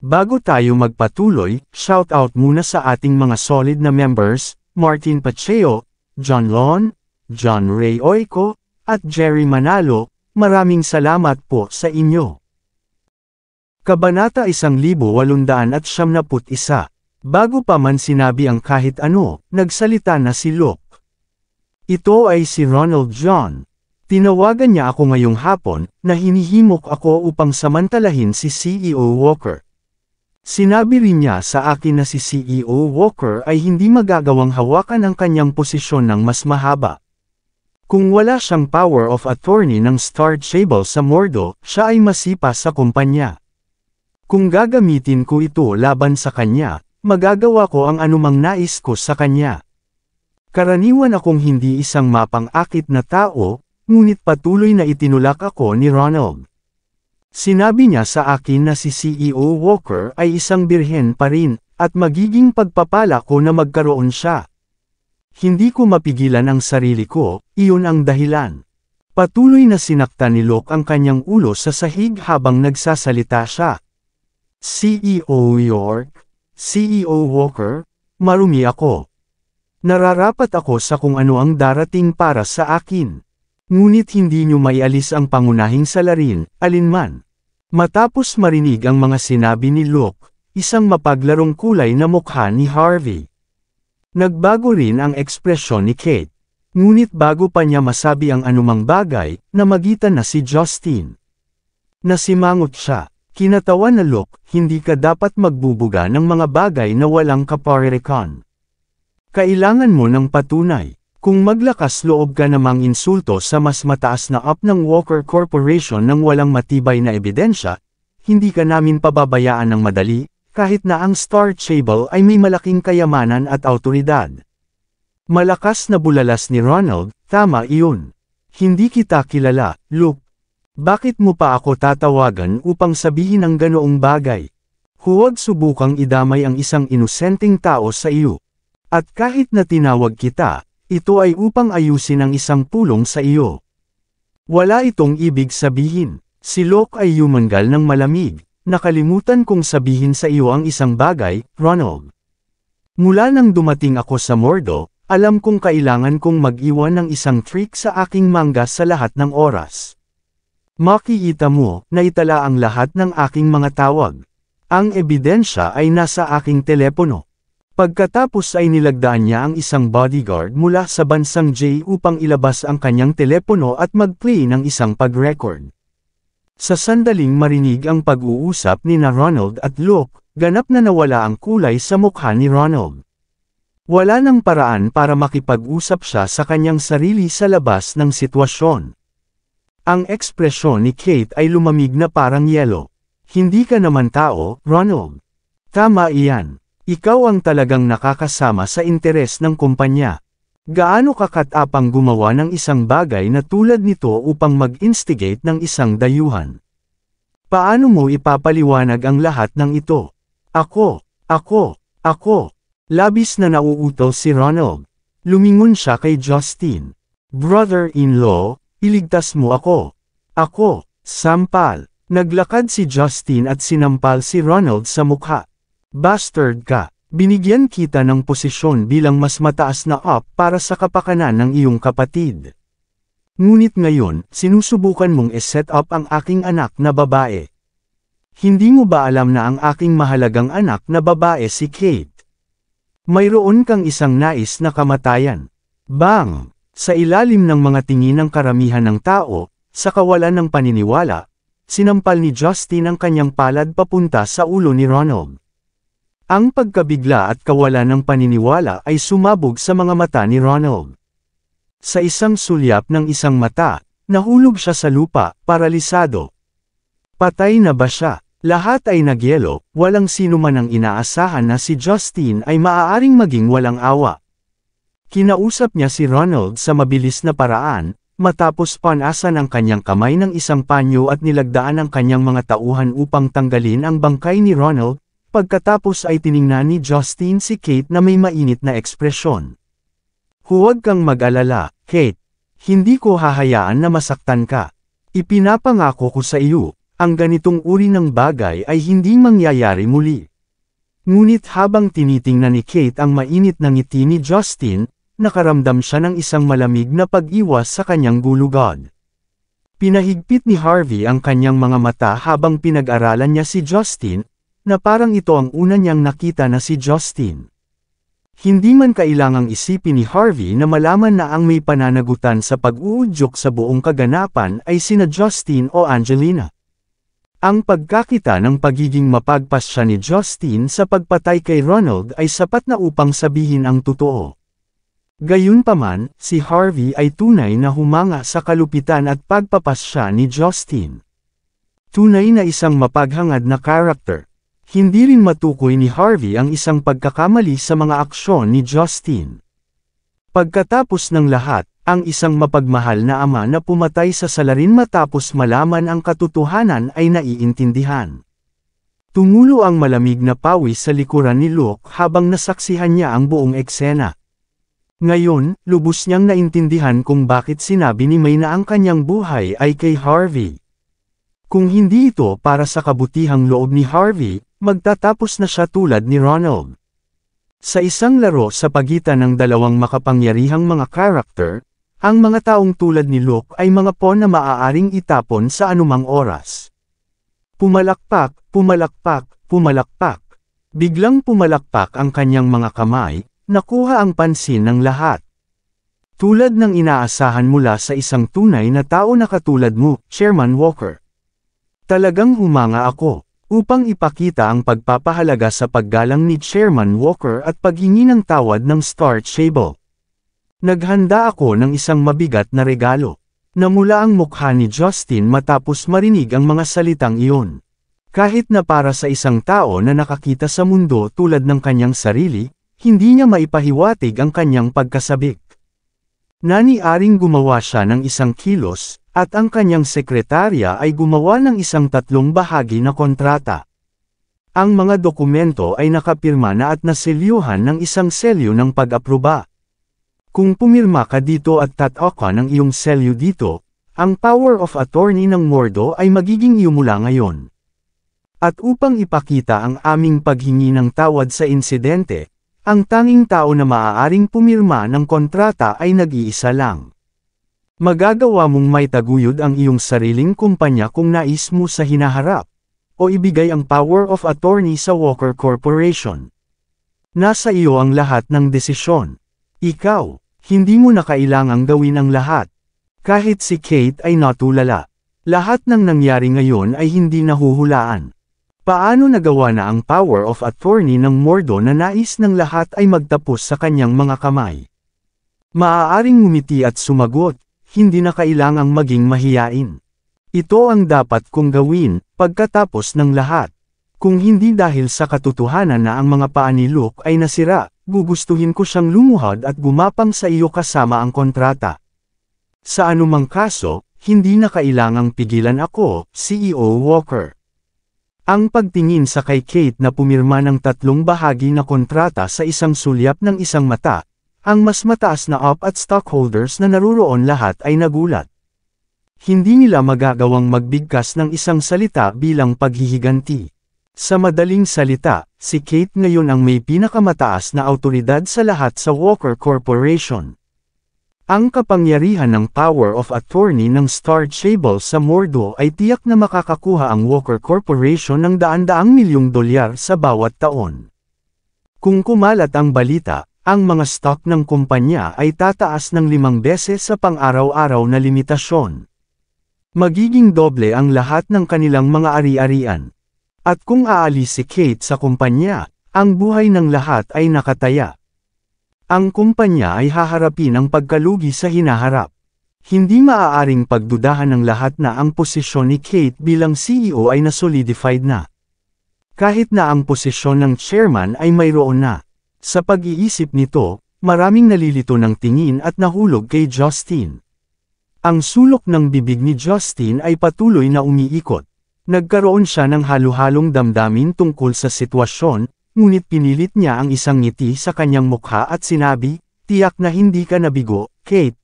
Bago tayo magpatuloy, shoutout muna sa ating mga solid na members, Martin Pacheco, John Lon, John Ray Oico, at Jerry Manalo. Maraming salamat po sa inyo. Kabanata 1871. Bago pa man sinabi ang kahit ano, nagsalita na si Luke. Ito ay si Ronald John. Tinawagan niya ako ngayong hapon, na hinihimok ako upang samantalahin si CEO Walker. Sinabi rin niya sa akin na si CEO Walker ay hindi magagawang hawakan ang kanyang posisyon ng mas mahaba. Kung wala siyang power of attorney ng Star Stable sa Mordo, siya ay masipa sa kumpanya. Kung gagamitin ko ito laban sa kanya, magagawa ko ang anumang nais ko sa kanya. Karaniwan akong hindi isang mapang-akit na tao, ngunit patuloy na itinulak ako ni Ronald. Sinabi niya sa akin na si CEO Walker ay isang birhen pa rin, at magiging pagpapala ko na magkaroon siya. Hindi ko mapigilan ang sarili ko, iyon ang dahilan. Patuloy na sinaktan ni Luke ang kanyang ulo sa sahig habang nagsasalita siya. CEO York, CEO Walker, marumi ako. Nararapat ako sa kung ano ang darating para sa akin. Ngunit hindi niyo maialis ang pangunahing salarin, alinman. Matapos marinig ang mga sinabi ni Luke, isang mapaglarong kulay na mukha ni Harvey. Nagbago rin ang ekspresyon ni Kate. Ngunit bago pa niya masabi ang anumang bagay, namagitan na si Justin. Nasimangot siya. Kinatawan na Luke, hindi ka dapat magbubuga ng mga bagay na walang kaparerekan. Kailangan mo ng patunay. Kung maglakas loob ka namang insulto sa mas mataas na up ng Walker Corporation nang walang matibay na ebidensya, hindi ka namin pababayaan ng madali, kahit na ang Star Stable ay may malaking kayamanan at awtoridad. Malakas na bulalas ni Ronald, tama iyon. Hindi kita kilala, Luke. Bakit mo pa ako tatawagan upang sabihin ang ganoong bagay? Huwag subukang idamay ang isang inosenteng tao sa iyo. At kahit na tinawag kita, ito ay upang ayusin ang isang pulong sa iyo. Wala itong ibig sabihin. Si Luke ay yumangal ng malamig. Nakalimutan kong sabihin sa iyo ang isang bagay, Ronald. Mula nang dumating ako sa Mordo, alam kong kailangan kong mag-iwan ng isang trick sa aking manga sa lahat ng oras. Makikita mo, naitala ang lahat ng aking mga tawag. Ang ebidensya ay nasa aking telepono. Pagkatapos ay nilagdaan niya ang isang bodyguard mula sa bansang J upang ilabas ang kanyang telepono at mag-play ng isang pag-record. Sa sandaling marinig ang pag-uusap ni Ronald at Luke, ganap na nawala ang kulay sa mukha ni Ronald. Wala nang paraan para makipag-usap siya sa kanyang sarili sa labas ng sitwasyon. Ang ekspresyon ni Kate ay lumamig na parang yelo. Hindi ka naman tao, Ronald. Tama iyan. Ikaw ang talagang nakakasama sa interes ng kumpanya. Gaano ka katapang gumawa ng isang bagay na tulad nito upang mag-instigate ng isang dayuhan? Paano mo ipapaliwanag ang lahat ng ito? Ako. Labis na nauutol si Ronald. Lumingon siya kay Justin. Brother-in-law, iligtas mo ako. Ako, sampal. Naglakad si Justin at sinampal si Ronald sa mukha. Bastard ka. Binigyan kita ng posisyon bilang mas mataas na up para sa kapakanan ng iyong kapatid. Ngunit ngayon, sinusubukan mong i-set up ang aking anak na babae. Hindi mo ba alam na ang aking mahalagang anak na babae si Kate? Mayroon kang isang nais na kamatayan. Bang! Sa ilalim ng mga tingin ng karamihan ng tao, sa kawalan ng paniniwala, sinampal ni Justin ang kanyang palad papunta sa ulo ni Ronald. Ang pagkabigla at kawalan ng paniniwala ay sumabog sa mga mata ni Ronald. Sa isang sulyap ng isang mata, nahulog siya sa lupa, paralisado. Patay na ba siya? Lahat ay nagyelo, walang sino man ang inaasahan na si Justin ay maaaring maging walang awa. Kinausap niya si Ronald sa mabilis na paraan, matapos panasan ang kanyang kamay ng isang panyo at nilagdaan ang kanyang mga tauhan upang tanggalin ang bangkay ni Ronald. Pagkatapos ay tiningnan ni Justin si Kate na may mainit na ekspresyon. Huwag kang mag-alala, Kate. Hindi ko hahayaan na masaktan ka. Ipinapangako ko sa iyo, Ang ganitong uri ng bagay ay hindi mangyayari muli. Ngunit habang tinitingnan ni Kate ang mainit na ngiti ni Justin, nakaramdam siya ng isang malamig na pag-iwas sa kanyang gulugod. Pinahigpit ni Harvey ang kanyang mga mata habang pinag-aralan niya si Justin, na parang ito ang una niyang nakita na si Justin. Hindi man kailangang isipin ni Harvey na malaman na ang may pananagutan sa pag-uudyok sa buong kaganapan ay sina Justin o Angelina. Ang pagkakita ng pagiging mapagpasya ni Justin sa pagpatay kay Ronald ay sapat na upang sabihin ang totoo. Gayunpaman, si Harvey ay tunay na humanga sa kalupitan at pagpapasya ni Justin. Tunay na isang mapaghangad na karakter. Hindi rin matukoy ni Harvey ang isang pagkakamali sa mga aksyon ni Justin. Pagkatapos ng lahat, ang isang mapagmahal na ama na pumatay sa salarin matapos malaman ang katotohanan ay naiintindihan. Tumulo ang malamig na pawis sa likuran ni Luke habang nasaksihan niya ang buong eksena. Ngayon, lubos niyang naintindihan kung bakit sinabi ni May na ang kanyang buhay ay kay Harvey. Kung hindi ito para sa kabutihang loob ni Harvey, magtatapos na siya tulad ni Ronald. Sa isang laro sa pagitan ng dalawang makapangyarihang mga karakter, ang mga taong tulad ni Luke ay mga pawn na maaaring itapon sa anumang oras. Pumalakpak, pumalakpak, pumalakpak. Biglang pumalakpak ang kanyang mga kamay, nakuha ang pansin ng lahat. Tulad ng inaasahan mula sa isang tunay na tao na katulad mo, Chairman Walker. Talagang humanga ako, upang ipakita ang pagpapahalaga sa paggalang ni Chairman Walker at paghingi ng tawad ng Star Table. Naghanda ako ng isang mabigat na regalo. Namula ang mukha ni Justin matapos marinig ang mga salitang iyon. Kahit na para sa isang tao na nakakita sa mundo tulad ng kanyang sarili, hindi niya maipahiwatig ang kanyang pagkasabik. Naniaring gumawa siya ng isang kilos, at ang kanyang sekretarya ay gumawa ng isang 3 bahagi na kontrata. Ang mga dokumento ay nakapirma na at naselyuhan ng isang selyo ng pag-aproba. Kung pumirma ka dito at tatak ka ng iyong selyo dito, ang power of attorney ng Mordo ay magiging iyo mula ngayon. At upang ipakita ang aming paghingi ng tawad sa insidente, ang tanging tao na maaaring pumirma ng kontrata ay nag-iisa lang. Magagawa mong may taguyod ang iyong sariling kumpanya kung nais mo sa hinaharap, o ibigay ang power of attorney sa Walker Corporation. Nasa iyo ang lahat ng desisyon. Ikaw, hindi mo na kailangang gawin ang lahat. Kahit si Kate ay natulala. Lahat ng nangyari ngayon ay hindi nahuhulaan. Paano nagawa na ang power of attorney ng Mordo na nais ng lahat ay magtapos sa kanyang mga kamay? Maaaring ngumiti at sumagot, hindi na kailangang maging mahiyain. Ito ang dapat kong gawin, pagkatapos ng lahat. Kung hindi dahil sa katotohanan na ang mga paa ni Luke ay nasira, gugustuhin ko siyang lumuhod at gumapang sa iyo kasama ang kontrata. Sa anumang kaso, hindi na kailangang pigilan ako, CEO Walker. Ang pagtingin sa kay Kate na pumirma ng 3 bahagi na kontrata sa isang sulyap ng isang mata, ang mas mataas na up at stockholders na naruroon lahat ay nagulat. Hindi nila magagawang magbigkas ng isang salita bilang paghihiganti. Sa madaling salita, si Kate ngayon ang may pinakamataas na awtoridad sa lahat sa Walker Corporation. Ang kapangyarihan ng power of attorney ng Star Table sa Mordo ay tiyak na makakakuha ang Walker Corporation ng daan-daang milyong dolyar sa bawat taon. Kung kumalat ang balita, ang mga stock ng kumpanya ay tataas ng 5 beses sa pang-araw-araw na limitasyon. Magiging doble ang lahat ng kanilang mga ari-arian. At kung aalis si Kate sa kumpanya, ang buhay ng lahat ay nakataya. Ang kumpanya ay haharapin ang pagkalugi sa hinaharap. Hindi maaaring pagdudahan ng lahat na ang posisyon ni Kate bilang CEO ay nasolidified na. Kahit na ang posisyon ng chairman ay mayroon na. Sa pag-iisip nito, maraming nalilito ng tingin at nahulog kay Justin. Ang sulok ng bibig ni Justin ay patuloy na umiikot. Nagkaroon siya ng halo-halong damdamin tungkol sa sitwasyon, ngunit pinilit niya ang isang ngiti sa kanyang mukha at sinabi, "Tiyak na hindi ka nabigo, Kate.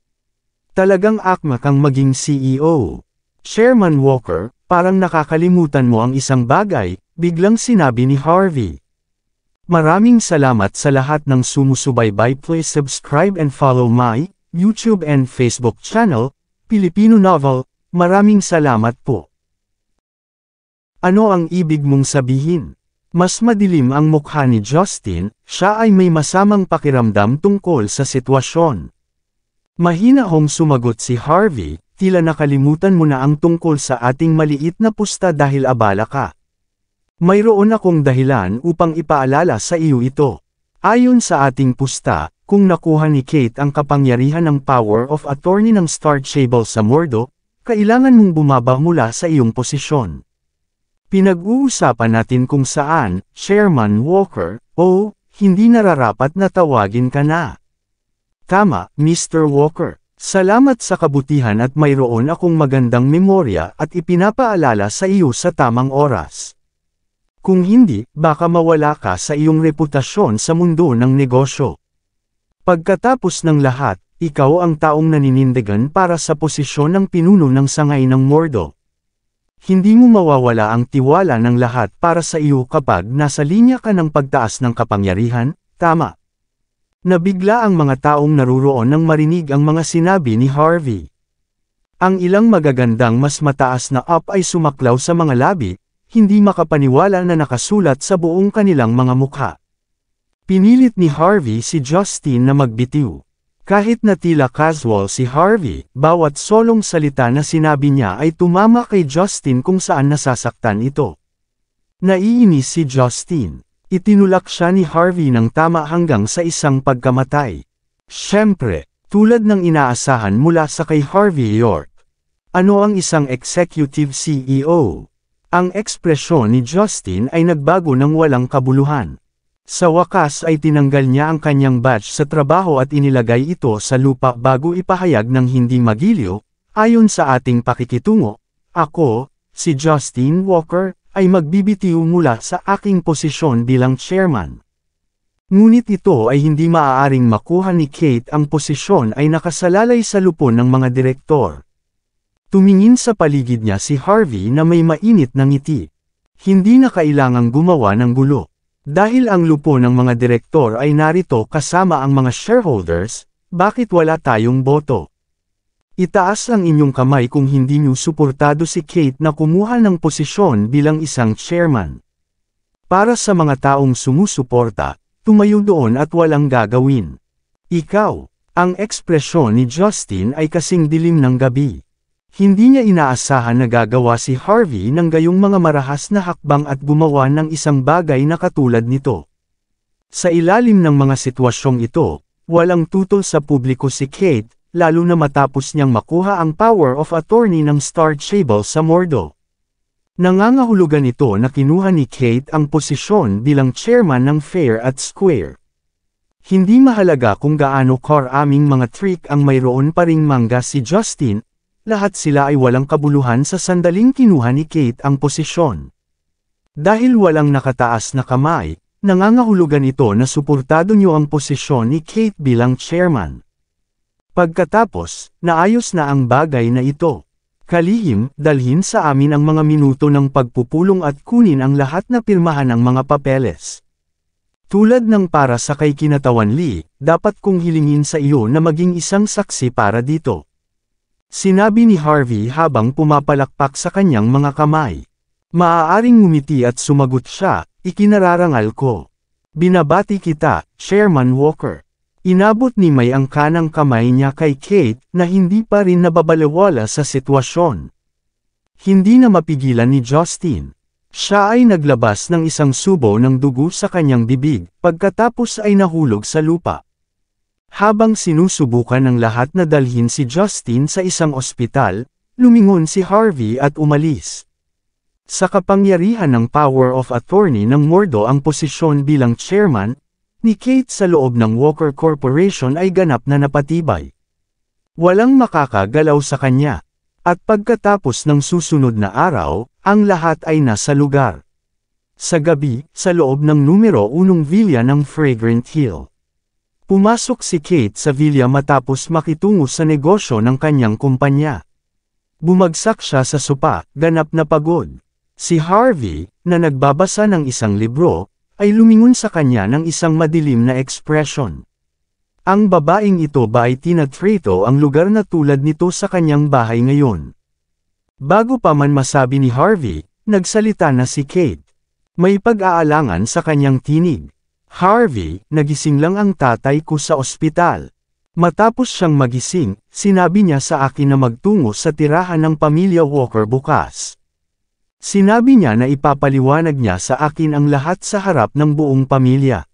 Talagang akma kang maging CEO." Chairman Walker, Parang nakakalimutan mo ang isang bagay, biglang sinabi ni Harvey. Maraming salamat sa lahat ng sumusubaybay. Please subscribe and follow my YouTube and Facebook channel, Filipino Novel. Maraming salamat po. Ano ang ibig mong sabihin? Mas madilim ang mukha ni Justin, siya ay may masamang pakiramdam tungkol sa sitwasyon. Mahinahong sumagot si Harvey, tila nakalimutan mo na ang tungkol sa ating maliit na pusta dahil abala ka. Mayroon akong dahilan upang ipaalala sa iyo ito. Ayon sa ating pusta, kung nakuha ni Kate ang kapangyarihan ng power of attorney ng Star Stable sa Mordo, kailangan mong bumaba mula sa iyong posisyon. Pinag-uusapan natin kung saan, Chairman Walker, hindi nararapat na tawagin ka na. Tama, Mr. Walker. Salamat sa kabutihan at mayroon akong magandang memorya at ipinapaalala sa iyo sa tamang oras. Kung hindi, baka mawala ka sa iyong reputasyon sa mundo ng negosyo. Pagkatapos ng lahat, ikaw ang taong naninindigan para sa posisyon ng pinuno ng sangay ng Mordo. Hindi mo mawawala ang tiwala ng lahat para sa iyo kapag nasa linya ka ng pagtaas ng kapangyarihan, tama. Nabigla ang mga taong naruroon nang marinig ang mga sinabi ni Harvey. Ang ilang magagandang mas mataas na up ay sumaklaw sa mga labi, hindi makapaniwala na nakasulat sa buong kanilang mga mukha. Pinilit ni Harvey si Justin na magbitiw. Kahit na tila casual si Harvey, bawat solong salita na sinabi niya ay tumama kay Justin kung saan nasasaktan ito. Naiinis si Justin. Itinulak siya ni Harvey ng tama hanggang sa isang pagkamatay. Siyempre, tulad ng inaasahan mula sa kay Harvey York. Ano ang isang executive CEO? Ang ekspresyon ni Justin ay nagbago ng walang kabuluhan. Sa wakas ay tinanggal niya ang kanyang badge sa trabaho at inilagay ito sa lupa bago ipahayag ng hindi magiliw, ayon sa ating pakikitungo. Ako, si Justin Walker, ay magbibitiw mula sa aking posisyon bilang chairman. Ngunit ito ay hindi maaaring makuha ni Kate. Ang posisyon ay nakasalalay sa lupon ng mga direktor. Tumingin sa paligid niya si Harvey na may mainit na ngiti. Hindi na kailangang gumawa ng gulo. Dahil ang lupon ng mga direktor ay narito kasama ang mga shareholders, bakit wala tayong boto? Itaas ang inyong kamay kung hindi niyo suportado si Kate na kumuha ng posisyon bilang isang chairman. Para sa mga taong sumusuporta, tumayo doon at walang gagawin. Ikaw, ang ekspresyon ni Justin ay kasing dilim ng gabi. Hindi niya inaasahan na gagawa si Harvey ng gayong mga marahas na hakbang at gumawa ng isang bagay na katulad nito. Sa ilalim ng mga sitwasyong ito, walang tutol sa publiko si Kate, lalo na matapos niyang makuha ang power of attorney ng Star Stable sa Mordo. Nangangahulugan ito na kinuha ni Kate ang posisyon bilang chairman ng Fair at Square. Hindi mahalaga kung gaano karaming mga trick ang mayroon pa ring mangga si Justin, lahat sila ay walang kabuluhan sa sandaling kinuha ni Kate ang posisyon. Dahil walang nakataas na kamay, nangangahulugan ito na suportado niyo ang posisyon ni Kate bilang chairman. Pagkatapos, naayos na ang bagay na ito. Kalihim, dalhin sa amin ang mga minuto ng pagpupulong at kunin ang lahat na pirmahan ng mga papeles. Tulad ng para sa kay Kinatawan Lee, dapat kong hilingin sa iyo na maging isang saksi para dito. Sinabi ni Harvey habang pumapalakpak sa kanyang mga kamay. Maaaring ngumiti at sumagot siya, ikinararangal ko. Binabati kita, Chairman Walker. Inabot ni May ang kanang kamay niya kay Kate na hindi pa rin nababalewala sa sitwasyon. Hindi na mapigilan ni Justin. Siya ay naglabas ng isang subo ng dugo sa kanyang bibig, pagkatapos ay nahulog sa lupa. Habang sinusubukan ng lahat na dalhin si Justin sa isang ospital, lumingon si Harvey at umalis. Sa kapangyarihan ng power of attorney ng Mordo ang posisyon bilang chairman ni Kate sa loob ng Walker Corporation ay ganap na napatibay. Walang makakagalaw sa kanya. At pagkatapos ng susunod na araw, ang lahat ay nasa lugar. Sa gabi, sa loob ng numero 1 villa ng Fragrant Hill. Pumasok si Kate sa villa matapos makitungo sa negosyo ng kanyang kumpanya. Bumagsak siya sa sopa, ganap na pagod. Si Harvey, na nagbabasa ng isang libro, ay lumingon sa kanya ng isang madilim na ekspresyon. Ang babaeng ito ba ay tinatrito ang lugar na tulad nito sa kanyang bahay ngayon? Bago pa man masabi ni Harvey, nagsalita na si Kate. May pag-aalangan sa kanyang tinig. Harvey, nagising lang ang tatay ko sa ospital. Matapos siyang magising, sinabi niya sa akin na magtungo sa tirahan ng pamilya Walker bukas. Sinabi niya na ipapaliwanag niya sa akin ang lahat sa harap ng buong pamilya.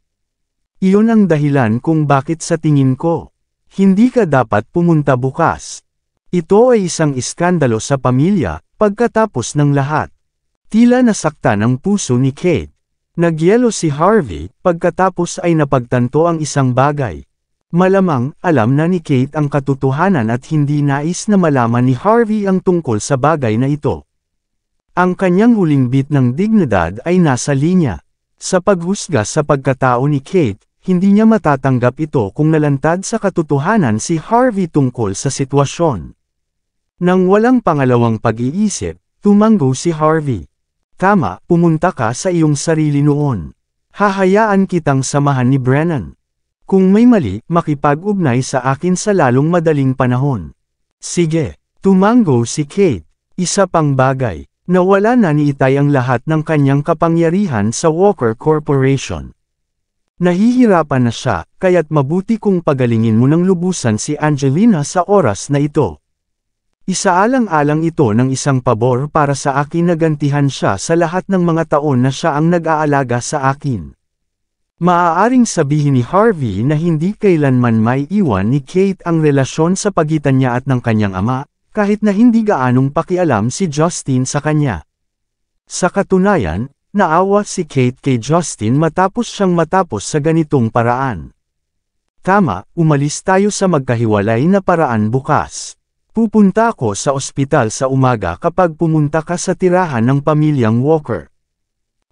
Iyon ang dahilan kung bakit sa tingin ko, hindi ka dapat pumunta bukas. Ito ay isang iskandalo sa pamilya, pagkatapos ng lahat. Tila nasaktan ang puso ni Kate. Nagyelo si Harvey, pagkatapos ay napagtanto ang isang bagay. Malamang, alam na ni Kate ang katotohanan at hindi nais na malaman ni Harvey ang tungkol sa bagay na ito. Ang kanyang huling bit ng dignidad ay nasa linya. Sa paghusga sa pagkatao ni Kate, hindi niya matatanggap ito kung nalantad sa katotohanan si Harvey tungkol sa sitwasyon. Nang walang pangalawang pag-iisip, tumanggo si Harvey. Tama, pumunta ka sa iyong sarili noon. Hahayaan kitang samahan ni Brennan. Kung may mali, makipag-ugnay sa akin sa lalong madaling panahon. Sige, tumanggo si Kate. Isa pang bagay, nawala na ni Itay ang lahat ng kanyang kapangyarihan sa Walker Corporation. Nahihirapan na siya, kaya't mabuti kung pagalingin mo ng lubusan si Angelina sa oras na ito. Isaalang-alang ito ng isang pabor para sa akin na gantihan siya sa lahat ng mga taon na siya ang nag-aalaga sa akin. Maaaring sabihin ni Harvey na hindi kailanman may iwan ni Kate ang relasyon sa pagitan niya at ng kanyang ama, kahit na hindi gaanong pakialam si Justin sa kanya. Sa katunayan, naawa si Kate kay Justin matapos sa ganitong paraan. Tama, umalis tayo sa magkahiwalay na paraan bukas. Pupunta ako sa ospital sa umaga kapag pumunta ka sa tirahan ng pamilyang Walker.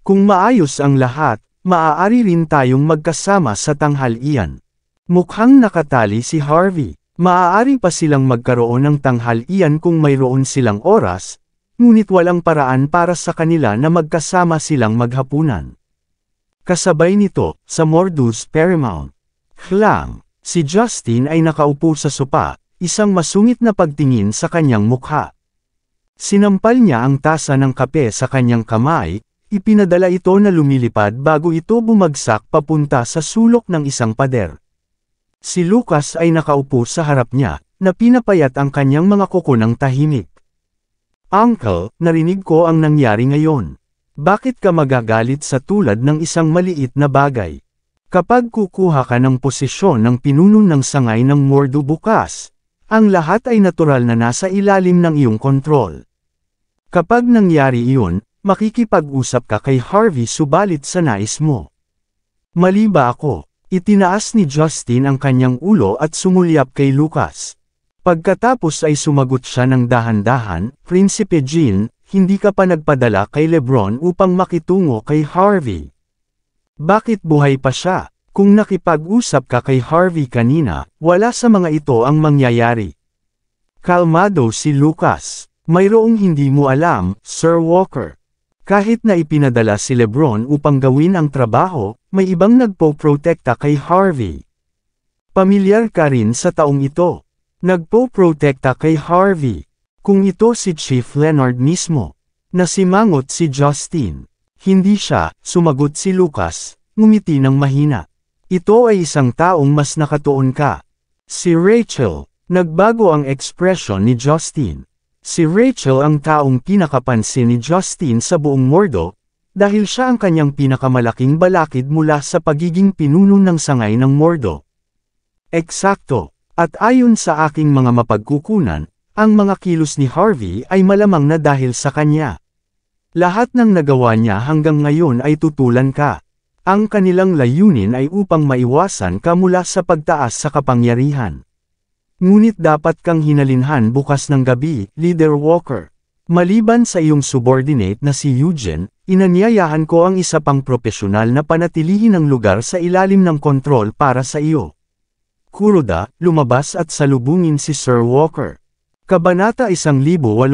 Kung maayos ang lahat, maaari rin tayong magkasama sa tanghalian. Mukhang nakatali si Harvey. Maaari pa silang magkaroon ng tanghalian kung mayroon silang oras, ngunit walang paraan para sa kanila na magkasama silang maghapunan. Kasabay nito, sa Mordus Paramount. Klang, si Justin ay nakaupo sa sopa, isang masungit na pagtingin sa kanyang mukha. Sinampal niya ang tasa ng kape sa kanyang kamay, ipinadala ito na lumilipad bago ito bumagsak papunta sa sulok ng isang pader. Si Lucas ay nakaupo sa harap niya, na pinapayat ang kanyang mga kuko ng tahimik. Uncle, narinig ko ang nangyari ngayon. Bakit ka magagalit sa tulad ng isang maliit na bagay? Kapag kukuha ka ng posisyon ng pinuno ng sangay ng Mordo bukas, ang lahat ay natural na nasa ilalim ng iyong kontrol. Kapag nangyari iyon, makikipag-usap ka kay Harvey subalit sa nais mo. Mali ba ako? Itinaas ni Justin ang kanyang ulo at sumulyap kay Lucas. Pagkatapos ay sumagot siya ng dahan-dahan, Prinsipe Jean, hindi ka pa nagpadala kay Lebron upang makitungo kay Harvey. Bakit buhay pa siya? Kung nakipag-usap ka kay Harvey kanina, wala sa mga ito ang mangyayari. Kalmado si Lucas. Mayroong hindi mo alam, Sir Walker. Kahit na ipinadala si Lebron upang gawin ang trabaho, may ibang nagpo-protekta kay Harvey. Pamilyar ka rin sa taong ito. Nagpo-protekta kay Harvey. Kung ito si Chief Leonard mismo. Nasimangot si Justin. Hindi siya, sumagot si Lucas, ngumiti ng mahina. Ito ay isang taong mas nakatuon ka. Si Rachel. Nagbago ang ekspresyon ni Justin. Si Rachel ang taong pinakapansin ni Justin sa buong Mordo, dahil siya ang kanyang pinakamalaking balakid mula sa pagiging pinuno ng sangay ng Mordo. Eksakto. At ayon sa aking mga mapagkukunan, ang mga kilos ni Harvey ay malamang na dahil sa kanya. Lahat ng nagawa niya hanggang ngayon ay tutulan ka. Ang kanilang layunin ay upang maiwasan ka mula sa pagtaas sa kapangyarihan. Ngunit dapat kang hinalinhan bukas ng gabi, Leader Walker. Maliban sa iyong subordinate na si Eugene, inanyayahan ko ang isa pang propesyonal na panatilihin ang lugar sa ilalim ng kontrol para sa iyo. Kuroda, lumabas at salubungin si Sir Walker. Kabanata 1875.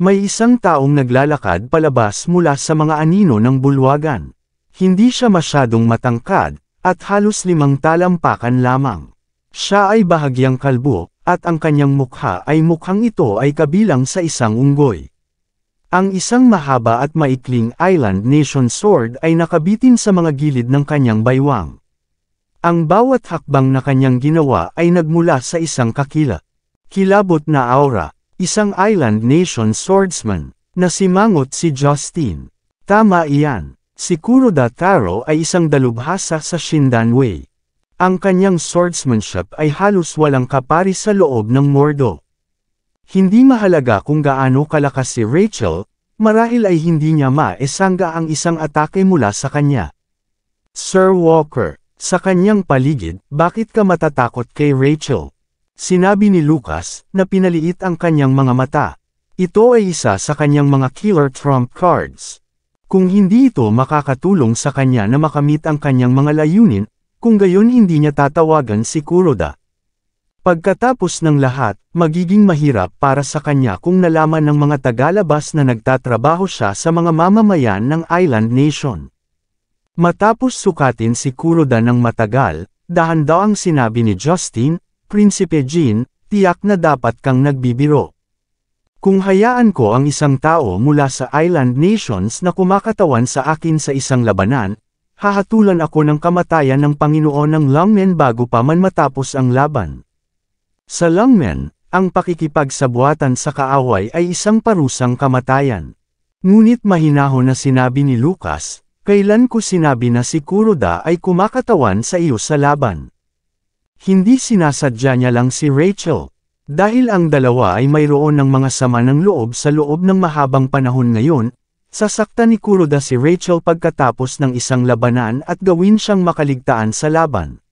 May isang taong naglalakad palabas mula sa mga anino ng bulwagan. Hindi siya masyadong matangkad, at halos 5 talampakan lamang. Siya ay bahagyang kalbo, at ang kanyang mukha ay mukhang ito ay kabilang sa isang unggoy. Ang isang mahaba at maikling Island Nation sword ay nakabitin sa mga gilid ng kanyang baywang. Ang bawat hakbang na kanyang ginawa ay nagmula sa isang kilabot na aura, isang Island Nation swordsman, na simangot si Justin. Tama iyan, si Kuroda Taro ay isang dalubhasa sa Shindanwei. Ang kanyang swordsmanship ay halos walang kaparis sa loob ng Mordo. Hindi mahalaga kung gaano kalakas si Rachel, marahil ay hindi niya maesangga ang isang atake mula sa kanya. Sir Walker, sa kanyang paligid, bakit ka matatakot kay Rachel? Sinabi ni Lucas, na pinaliit ang kanyang mga mata. Ito ay isa sa kanyang mga killer trump cards. Kung hindi ito makakatulong sa kanya na makamit ang kanyang mga layunin, kung gayon hindi niya tatawagan si Kuroda. Pagkatapos ng lahat, magiging mahirap para sa kanya kung nalaman ng mga tagalabas na nagtatrabaho siya sa mga mamamayan ng Island Nation. Matapos sukatin si Kuroda ng matagal, dahan-dahang sinabi ni Justin, Prinsipe Jin, tiyak na dapat kang nagbibiro. Kung hayaan ko ang isang tao mula sa Island Nations na kumakatawan sa akin sa isang labanan, hahatulan ako ng kamatayan ng Panginoon ng Lungmen bago pa man matapos ang laban. Sa Lungmen, ang pakikipagsabuatan sa kaaway ay isang parusang kamatayan. Ngunit mahinahon na sinabi ni Lucas, kailan ko sinabi na si Kuroda ay kumakatawan sa iyo sa laban? Hindi sinasadya niya lang si Rachel. Dahil ang dalawa ay mayroon ng mga sama ng loob sa loob ng mahabang panahon ngayon, sasaktan ni Kuroda si Rachel pagkatapos ng isang labanan at gawin siyang makaligtaan sa laban.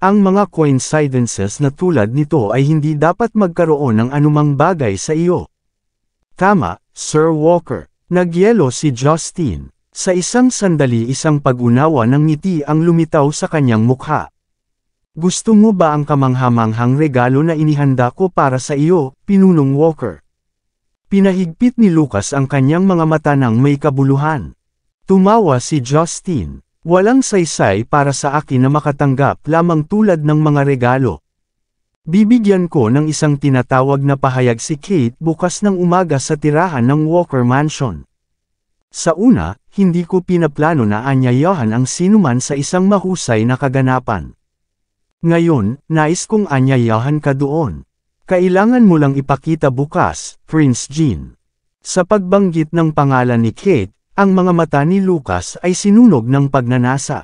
Ang mga coincidences na tulad nito ay hindi dapat magkaroon ng anumang bagay sa iyo. Tama, Sir Walker. Nagyelo si Justin. Sa isang sandali isang pag-unawa ng ngiti ang lumitaw sa kanyang mukha. Gusto mo ba ang kamanghamanghang regalo na inihanda ko para sa iyo, Pinunong Walker? Pinahigpit ni Lucas ang kanyang mga mata ng may kabuluhan. Tumawa si Justin. Walang saysay para sa akin na makatanggap lamang tulad ng mga regalo. Bibigyan ko ng isang tinatawag na pahayag si Kate bukas ng umaga sa tirahan ng Walker Mansion. Sa una, hindi ko pinaplano na anyayahan ang sinuman sa isang mahusay na kaganapan. Ngayon, nais kong anyayahan ka doon. Kailangan mo lang ipakita bukas, Prince Jin. Sa pagbanggit ng pangalan ni Kate, ang mga mata ni Lucas ay sinunog ng pagnanasa.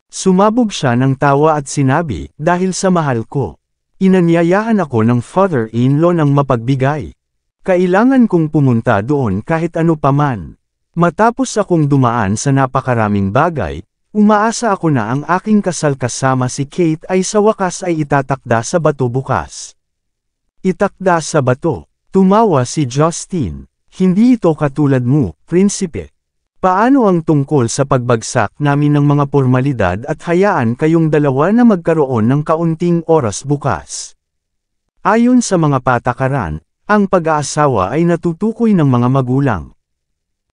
Sumabog siya ng tawa at sinabi, dahil sa mahal ko. Inanyayahan ako ng father-in-law ng mapagbigay. Kailangan kong pumunta doon kahit ano paman. Matapos akong dumaan sa napakaraming bagay, umaasa ako na ang aking kasal kasama si Kate ay sa wakas ay itatakda sa bato bukas. Itakda sa bato. Tumawa si Justin. Hindi ito katulad mo, Prinsipe. Paano ang tungkol sa pagbagsak namin ng mga pormalidad at hayaan kayong dalawa na magkaroon ng kaunting oras bukas? Ayon sa mga patakaran, ang pag-aasawa ay natutukoy ng mga magulang.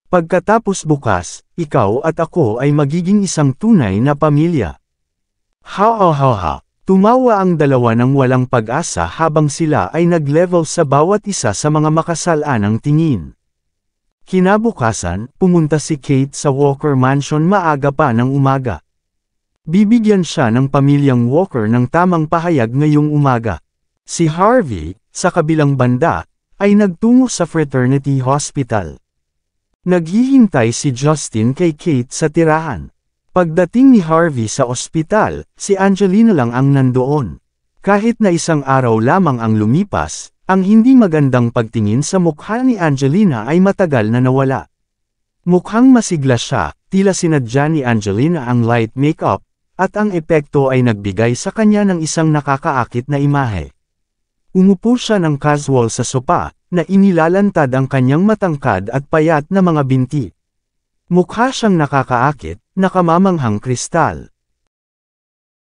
Pagkatapos bukas, ikaw at ako ay magiging isang tunay na pamilya. Ha. Tumawa ang dalawa ng walang pag-asa habang sila ay nag-level sa bawat isa sa mga makasalanang tingin. Kinabukasan, pumunta si Kate sa Walker Mansion maaga pa ng umaga. Bibigyan siya ng pamilyang Walker ng tamang pahayag ngayong umaga. Si Harvey, sa kabilang banda, ay nagtungo sa Fraternity Hospital. Naghihintay si Justin kay Kate sa tirahan. Pagdating ni Harvey sa ospital, si Angelina lang ang nandoon. Kahit na isang araw lamang ang lumipas, ang hindi magandang pagtingin sa mukha ni Angelina ay matagal na nawala. Mukhang masigla siya, tila sinadya ni Angelina ang light makeup, at ang epekto ay nagbigay sa kanya ng isang nakakaakit na imahe. Umupo siya ng casual sa sopa, na inilalantad ang kanyang matangkad at payat na mga binti. Mukha siyang nakakaakit, nakamamanghang kristal.